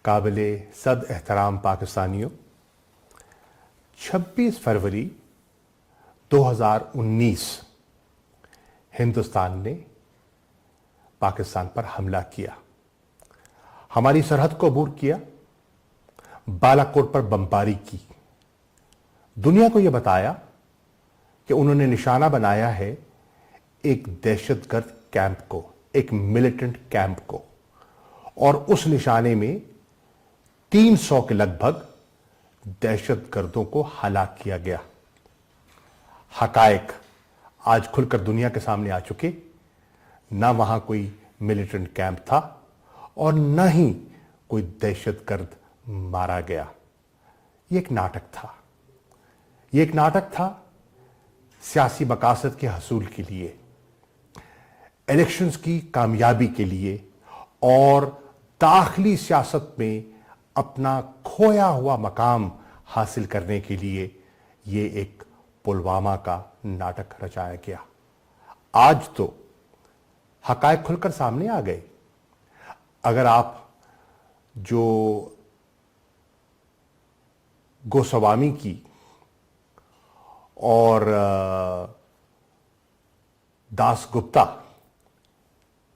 काबिल सद एहतराम पाकिस्तानियों, 26 फरवरी 2019 हिंदुस्तान ने पाकिस्तान पर हमला किया, हमारी सरहद को अबूर किया, बालाकोट पर बमबारी की, दुनिया को यह बताया कि उन्होंने निशाना बनाया है एक दहशतगर्द कैंप को, एक मिलिटेंट कैंप को, और उस निशाने में 300 के लगभग दहशतगर्दों को हलाक किया गया। हकायक आज खुलकर दुनिया के सामने आ चुके, ना वहां कोई मिलिटेंट कैंप था और न ही कोई दहशतगर्द मारा गया। यह एक नाटक था, यह एक नाटक था सियासी मकासद के हसूल के लिए, इलेक्शंस की कामयाबी के लिए और दाखिली सियासत में अपना खोया हुआ मकाम हासिल करने के लिए यह एक पुलवामा का नाटक रचाया गया। आज तो हकायक खुलकर सामने आ गए। अगर आप जो गोस्वामी की और दासगुप्ता,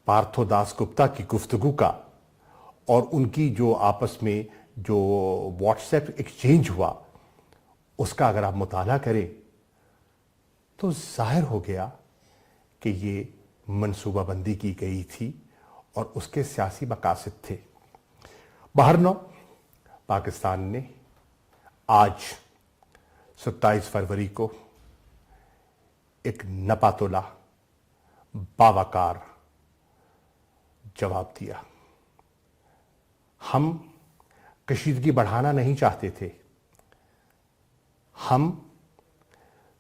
पार्थो दासगुप्ता की गुफ्तगू का और उनकी जो आपस में जो व्हाट्सएप एक्सचेंज हुआ उसका अगर आप मुताला करें तो जाहिर हो गया कि ये मनसूबाबंदी की गई थी और उसके सियासी मकासद थे। बहरनो पाकिस्तान ने आज 27 फरवरी को एक नपातुला बावकार जवाब दिया। हम कशीदगी बढ़ाना नहीं चाहते थे, हम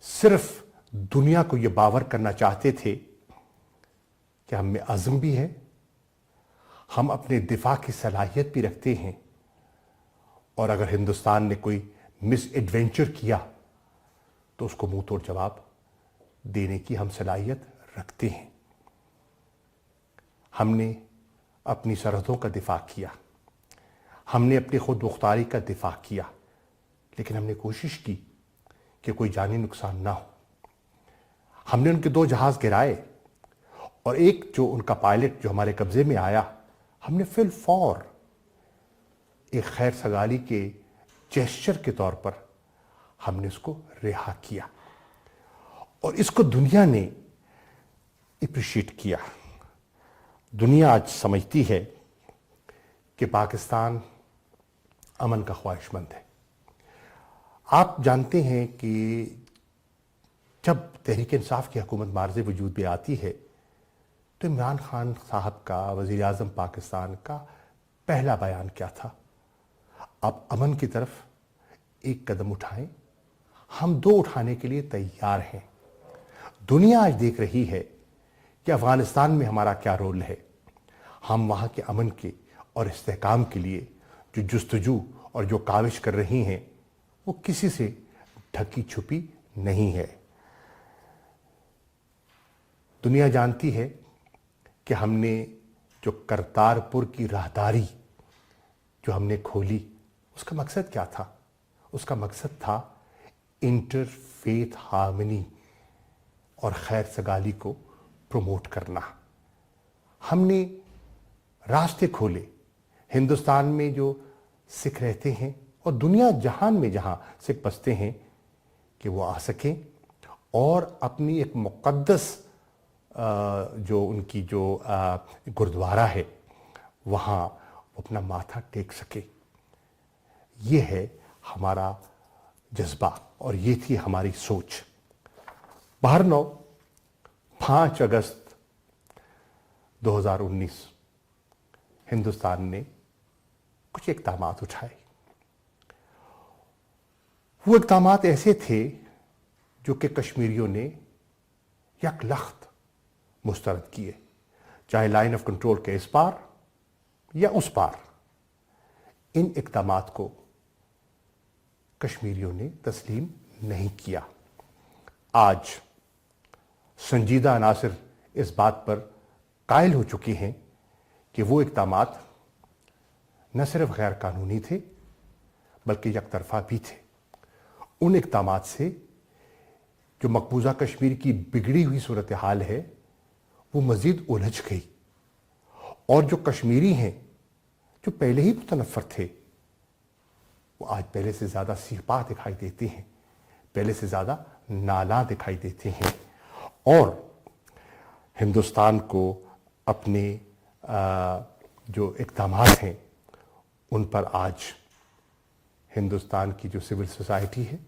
सिर्फ दुनिया को यह बावर करना चाहते थे कि हम में अज़्म भी है, हम अपने दिफा की सलाहियत भी रखते हैं, और अगर हिंदुस्तान ने कोई मिस एडवेंचर किया तो उसको मुंह तोड़ जवाब देने की हम सलाहियत रखते हैं। हमने अपनी सरहदों का दिफा किया, हमने अपनी खुद मुख्तारी का दिफा किया, लेकिन हमने कोशिश की कि कोई जानी नुकसान ना हो। हमने उनके 2 जहाज गिराए और एक जो उनका पायलट जो हमारे कब्जे में आया, हमने फिल फौर एक खैर सगाली के जेस्चर के तौर पर हमने उसको रिहा किया और इसको दुनिया ने अप्रिशिएट किया। दुनिया आज समझती है कि पाकिस्तान अमन का ख्वाहिशमंद है। आप जानते हैं कि जब तहरीक इंसाफ की हुकूमत मार्ज़े वजूद में आती है तो इमरान खान साहब का, वज़ीर आज़म पाकिस्तान का पहला बयान क्या था? आप अमन की तरफ एक कदम उठाएं, हम 2 उठाने के लिए तैयार हैं। दुनिया आज देख रही है कि अफगानिस्तान में हमारा क्या रोल है। हम वहाँ के अमन के और इस्तेहकाम के लिए जो जुस्तजू और जो काविश कर रही हैं वो किसी से ढकी छुपी नहीं है। दुनिया जानती है कि हमने जो करतारपुर की राहदारी जो हमने खोली उसका मकसद क्या था? उसका मकसद था इंटरफेथ हार्मनी और खैर सगाली को प्रमोट करना। हमने रास्ते खोले हिंदुस्तान में जो सिख रहते हैं और दुनिया जहान में जहां सिख बसते हैं कि वो आ सकें और अपनी एक मुक़द्दस जो उनकी जो गुरुद्वारा है वहाँ अपना माथा टेक सके। ये है हमारा जज्बा और ये थी हमारी सोच। बहरनो 5 अगस्त 2019 हिंदुस्तान ने कुछ इक़दामात उठाए। वो इक़दामात ऐसे थे जो कि कश्मीरियों ने यकलख्त मुस्तरद किए, चाहे लाइन ऑफ कंट्रोल के इस पार या उस पार। इन इक़दामात को कश्मीरियों ने तस्लीम नहीं किया। आज संजीदा अनासिर इस बात पर कायल हो चुके हैं कि वो इक़दामात न सिर्फ गैर कानूनी थे बल्कि यकतरफा भी थे। उन इक़दामात से जो मकबूजा कश्मीर की बिगड़ी हुई सूरत हाल है वो मज़ीद उलझ गई, और जो कश्मीरी हैं जो पहले ही मुतनफ़र थे वो आज पहले से ज़्यादा सीपा दिखाई देते हैं, पहले से ज़्यादा नाला दिखाई देते हैं, और हिंदुस्तान को अपने जो इक़दामात हैं उन पर आज हिंदुस्तान की जो सिविल सोसाइटी है,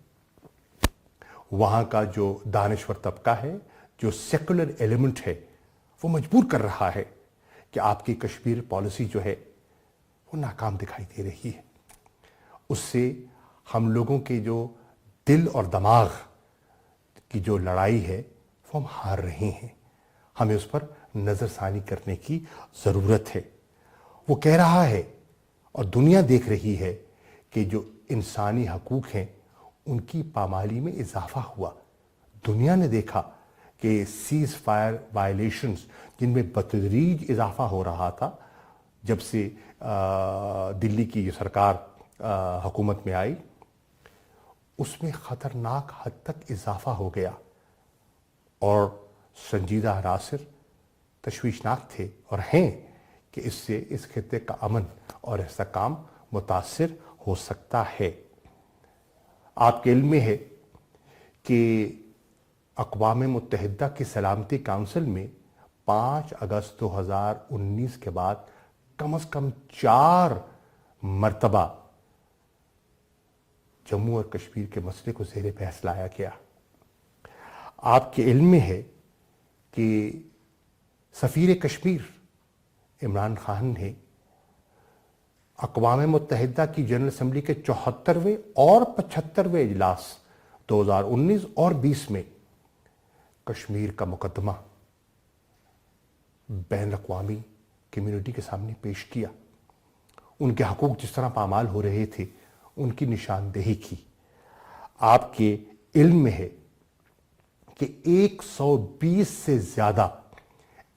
वहाँ का जो दानिश्वर तबका है, जो सेकुलर एलिमेंट है, वो मजबूर कर रहा है कि आपकी कश्मीर पॉलिसी जो है वो नाकाम दिखाई दे रही है। उससे हम लोगों के जो दिल और दिमाग की जो लड़ाई है वो हम हार रहे हैं। हमें उस पर नज़रसानी करने की ज़रूरत है। वो कह रहा है और दुनिया देख रही है कि जो इंसानी हकूक़ हैं उनकी पामाली में इजाफा हुआ। दुनिया ने देखा कि सीज़ फायर वायलेशंस जिनमें बतदरीज इजाफा हो रहा था जब से दिल्ली की जो सरकार हुकूमत में आई, उसमें ख़तरनाक हद तक इजाफा हो गया और संजीदा अनासर तशवीशनाक थे और हैं कि इससे इस खित्ते का अमन और इस्तेहकाम मुतासिर हो सकता है। आपके इल्म में है कि अक़वाम मुत्तहिदा की सलामती काउंसिल में 5 अगस्त 2019 के बाद कम से कम 4 मरतबा जम्मू और कश्मीर के मसले को ज़ेर बहस लाया गया। आपके इल्म में है कि सफ़ीर कश्मीर इमरान खान ने अक़वाम मुत्तहिदा की जनरल असम्बली के 74वें और 75वें इजलास 2019 और 20 में कश्मीर का मुकदमा बैन अक़वामी कम्युनिटी के सामने पेश किया। उनके हकूक़ जिस तरह पामाल हो रहे थे उनकी निशानदेही की। आपके इल्म में है कि 120 से ज़्यादा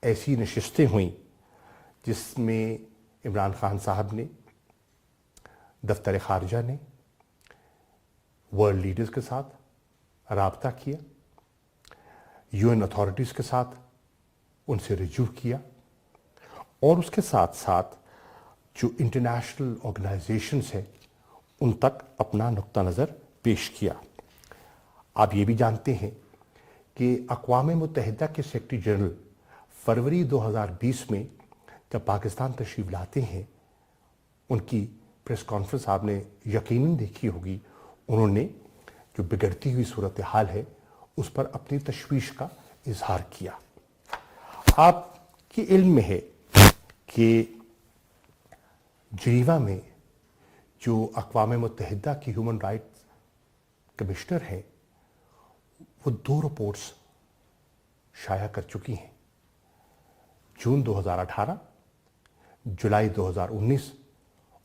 ऐसी नशिस्तें हुईं जिसमें इमरान खान साहब ने, दफ्तर खारजा ने वर्ल्ड लीडर्स के साथ राब्ता किया, यूएन अथॉरिटीज़ के साथ उनसे रिजू किया, और उसके साथ साथ जो इंटरनेशनल ऑर्गेनाइजेशंस हैं उन तक अपना नुक्ता नज़र पेश किया। आप ये भी जानते हैं कि अक़वाम मुत्तहिदा के सेक्रेटरी जनरल फरवरी 2020 में जब पाकिस्तान तशरीफ़ लाते हैं, उनकी प्रेस कॉन्फ्रेंस आपने यकीनन देखी होगी। उन्होंने जो बिगड़ती हुई सूरत हाल है उस पर अपनी तशवीश का इजहार किया। आपके इल्म में है कि जिनीवा में जो अक़वाम मुत्तहिदा की ह्यूमन राइट्स कमिश्नर हैं वो 2 रिपोर्ट्स शाया कर चुकी हैं, जून 2018, जुलाई 2019,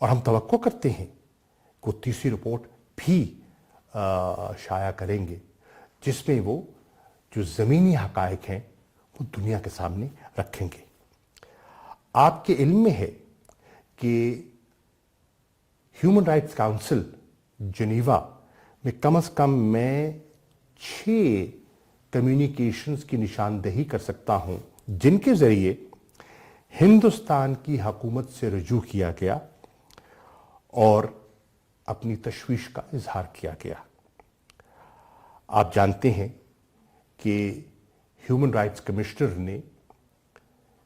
और हम तवक्को करते हैं कि वो तीसरी रिपोर्ट भी शाया करेंगे जिसमें वो जो ज़मीनी हक़ाइक़ हैं वो दुनिया के सामने रखेंगे। आपके इल्म में है कि ह्यूमन राइट्स काउंसिल जिनीवा में कम से कम मैं 6 कम्युनिकेशंस की निशानदेही कर सकता हूं जिनके ज़रिए हिंदुस्तान की हुकूमत से रुजू किया गया और अपनी तशवीश का इजहार किया गया। आप जानते हैं कि ह्यूमन राइट्स कमिश्नर ने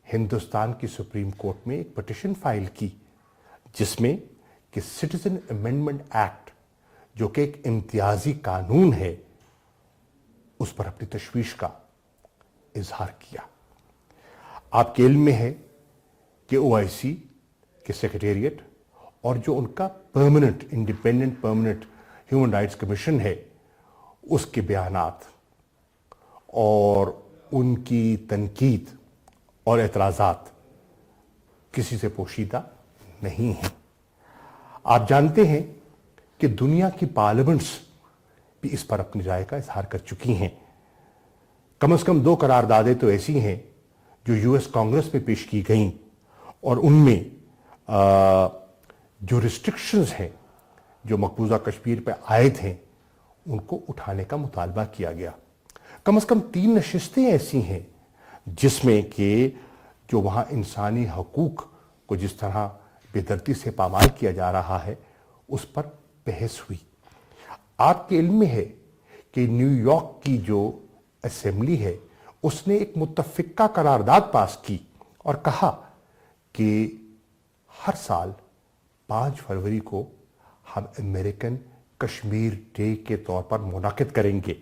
हिंदुस्तान की सुप्रीम कोर्ट में एक पिटीशन फाइल की जिसमें कि सिटीजन अमेंडमेंट एक्ट जो कि एक इम्तियाजी कानून है उस पर अपनी तशवीश का इजहार किया। आपके इल्म में है कि ओआईसी के सेक्रेटेरिएट और जो उनका permanent independent permanent human rights commission है उसके बयानात और उनकी तनकीद और एतराज़ात किसी से पोशीदा नहीं हैं। आप जानते हैं कि दुनिया की पार्लियामेंट्स भी इस पर अपनी राय का इजहार कर चुकी हैं। कम से कम 2 करारदादें तो ऐसी हैं जो यूएस कांग्रेस में पेश की गईं और उनमें जो रिस्ट्रिक्शंस हैं जो मकबूजा कश्मीर पे आयद हैं उनको उठाने का मुतालबा किया गया। कम से कम 3 नशिस्तें ऐसी हैं जिसमें कि जो वहाँ इंसानी हकूक को जिस तरह बेदर्दी से पामाल किया जा रहा है उस पर बहस हुई। आपके इल्म में है कि न्यूयॉर्क की जो असेंबली है उसने एक मुत्तफ़िका करारदाद पास की और कहा कि हर साल 5 फरवरी को हम अमेरिकन कश्मीर डे के तौर पर मुनाकिद करेंगे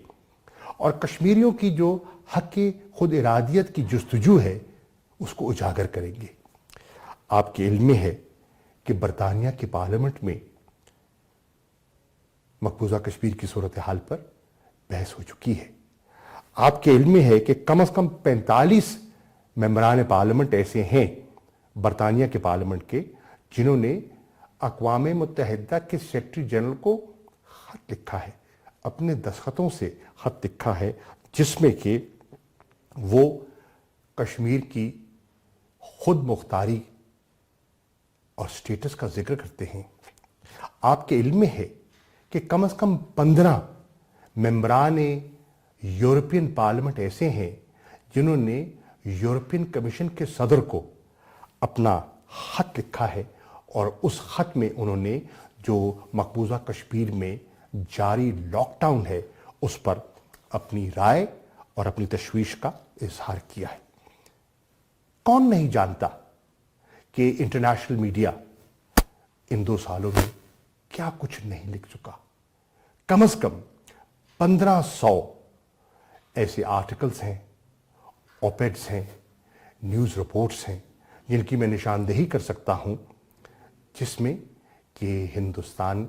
और कश्मीरियों की जो हक खुद इरादियत की जुस्तजू है उसको उजागर करेंगे। आपके इल्म में है कि बरतानिया की पार्लियामेंट में मकबूजा कश्मीर की सूरत हाल पर बहस हो चुकी है। आपके इल्म में है कि कम से कम 45 मेंबरान पार्लियामेंट ऐसे हैं बरतानिया के पार्लियामेंट के जिन्होंने अक़वाम मुत्तहिदा के सेक्रेटरी जनरल को खत लिखा है, अपने दस्तखतों से खत लिखा है जिसमें कि वो कश्मीर की खुद मुख्तारी और स्टेटस का जिक्र करते हैं। आपके इल्म में है कि कम से कम 15 मेंबरान यूरोपियन पार्लियामेंट ऐसे हैं जिन्होंने यूरोपियन कमीशन के सदर को अपना खत लिखा है और उस खत में उन्होंने जो मकबूजा कश्मीर में जारी लॉकडाउन है उस पर अपनी राय और अपनी तशवीश का इजहार किया है। कौन नहीं जानता कि इंटरनेशनल मीडिया इन 2 सालों में क्या कुछ नहीं लिख चुका। कम से कम 1500 ऐसे आर्टिकल्स हैं, ऑपेड्स हैं, न्यूज़ रिपोर्ट्स हैं जिनकी मैं निशानदेही कर सकता हूं जिसमें कि हिंदुस्तान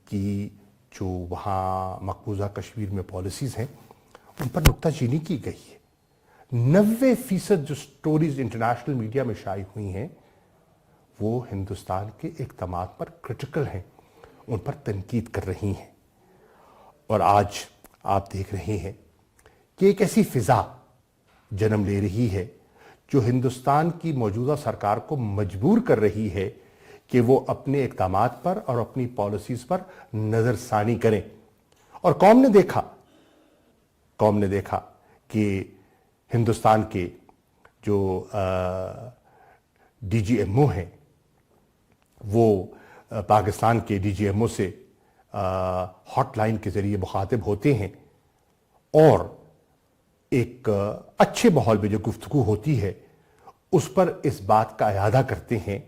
की जो वहाँ मकबूजा कश्मीर में पॉलिसीज़ हैं उन पर नुक्ताचीनी की गई है। 90% जो स्टोरीज इंटरनेशनल मीडिया में शाये हुई हैं वो हिंदुस्तान के इक़दामात पर क्रिटिकल हैं, उन पर तनकीद कर रही हैं। और आज आप देख रहे हैं कि एक ऐसी फ़िज़ा जन्म ले रही है जो हिंदुस्तान की मौजूदा सरकार को मजबूर कर रही है कि वो अपने इक़दामात पर और अपनी पॉलिसीज़ पर नज़रसानी करें। और कौम ने देखा कि हिंदुस्तान के जो DGMO हैं वो पाकिस्तान के DGMO से हॉटलाइन के ज़रिए मुखातिब होते हैं और एक अच्छे माहौल में जो गुफ्तगू होती है उस पर इस बात का इरादा करते हैं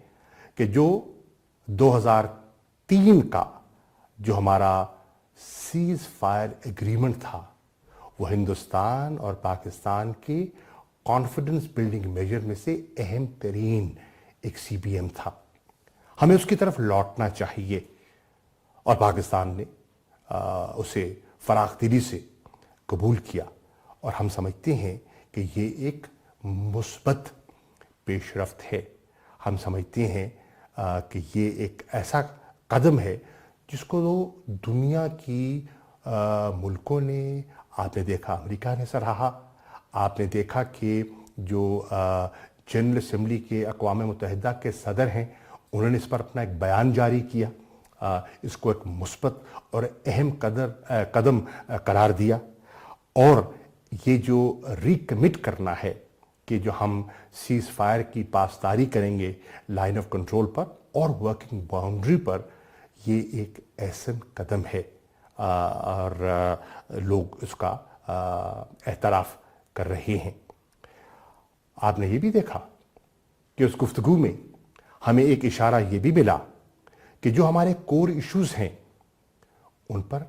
कि जो 2003 का जो हमारा सीज़ फायर एग्रीमेंट था वो हिंदुस्तान और पाकिस्तान के कॉन्फिडेंस बिल्डिंग मेजर में से अहम तरीन एक CBM था। हमें उसकी तरफ लौटना चाहिए और पाकिस्तान ने उसे फराखदिली से कबूल किया और हम समझते हैं कि ये एक मुस्बत पेशरफ्त है। हम समझते हैं कि ये एक ऐसा कदम है जिसको दुनिया की मुल्कों ने, आपने देखा अमेरिका ने सराहा, आपने देखा कि जो जनरल असम्बली के अक़वाम मुत्तहिदा के सदर हैं उन्होंने इस पर अपना एक बयान जारी किया, इसको एक मुस्बत और अहम कदम करार दिया। और ये जो रिकमिट करना है कि जो हम सीज़ फायर की पासदारी करेंगे लाइन ऑफ कंट्रोल पर और वर्किंग बाउंड्री पर, ये एक ऐसा कदम है और लोग उसका एतराफ़ कर रहे हैं। आपने ये भी देखा कि उस गुफ्तगू में हमें एक इशारा ये भी मिला कि जो हमारे कोर इश्यूज़ हैं उन पर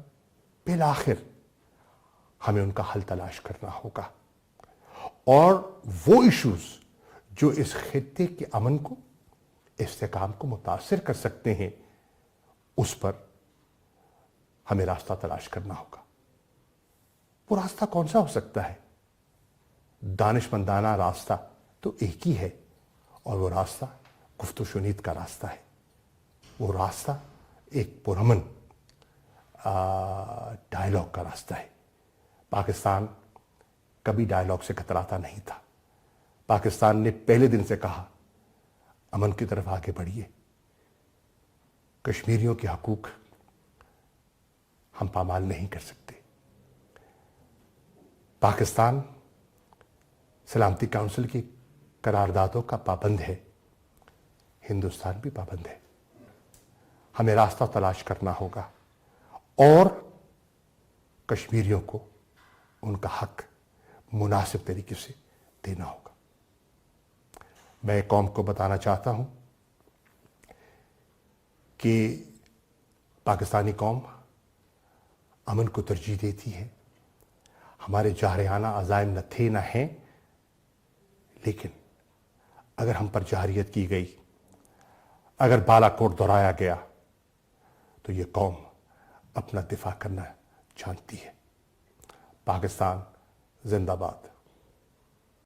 बिलाखिर हमें उनका हल तलाश करना होगा और वो इश्यूज़ जो इस खित्ते के अमन को, इस्तेकाम को मुतासिर कर सकते हैं उस पर हमें रास्ता तलाश करना होगा। वो रास्ता कौन सा हो सकता है? दानिशमंदाना रास्ता तो एक ही है और वो रास्ता गुफ्तगू शुनीद का रास्ता है। वो रास्ता एक पुरअमन डायलॉग का रास्ता है। पाकिस्तान कभी डायलॉग से कतराता नहीं था। पाकिस्तान ने पहले दिन से कहा अमन की तरफ आगे बढ़िए। کشمیریوں کے حقوق ہم پامال نہیں کر سکتے۔ پاکستان سلامتی کونسل کی قراردادوں کا پابند ہے، ہندوستان بھی پابند ہے۔ ہمیں راستہ تلاش کرنا ہوگا اور کشمیریوں کو ان کا حق مناسب طریقے سے دینا ہوگا۔ میں قوم کو بتانا چاہتا ہوں کہ پاکستانی قوم امن کو ترجیح دیتی ہے۔ ہمارے جارحانہ عزائم نہ تھے نہ ہیں، لیکن اگر ہم پر جارحیت کی گئی، اگر بالا کوٹ دہرایا گیا، تو یہ قوم اپنا دفاع کرنا جانتی ہے۔ پاکستان زندہ باد۔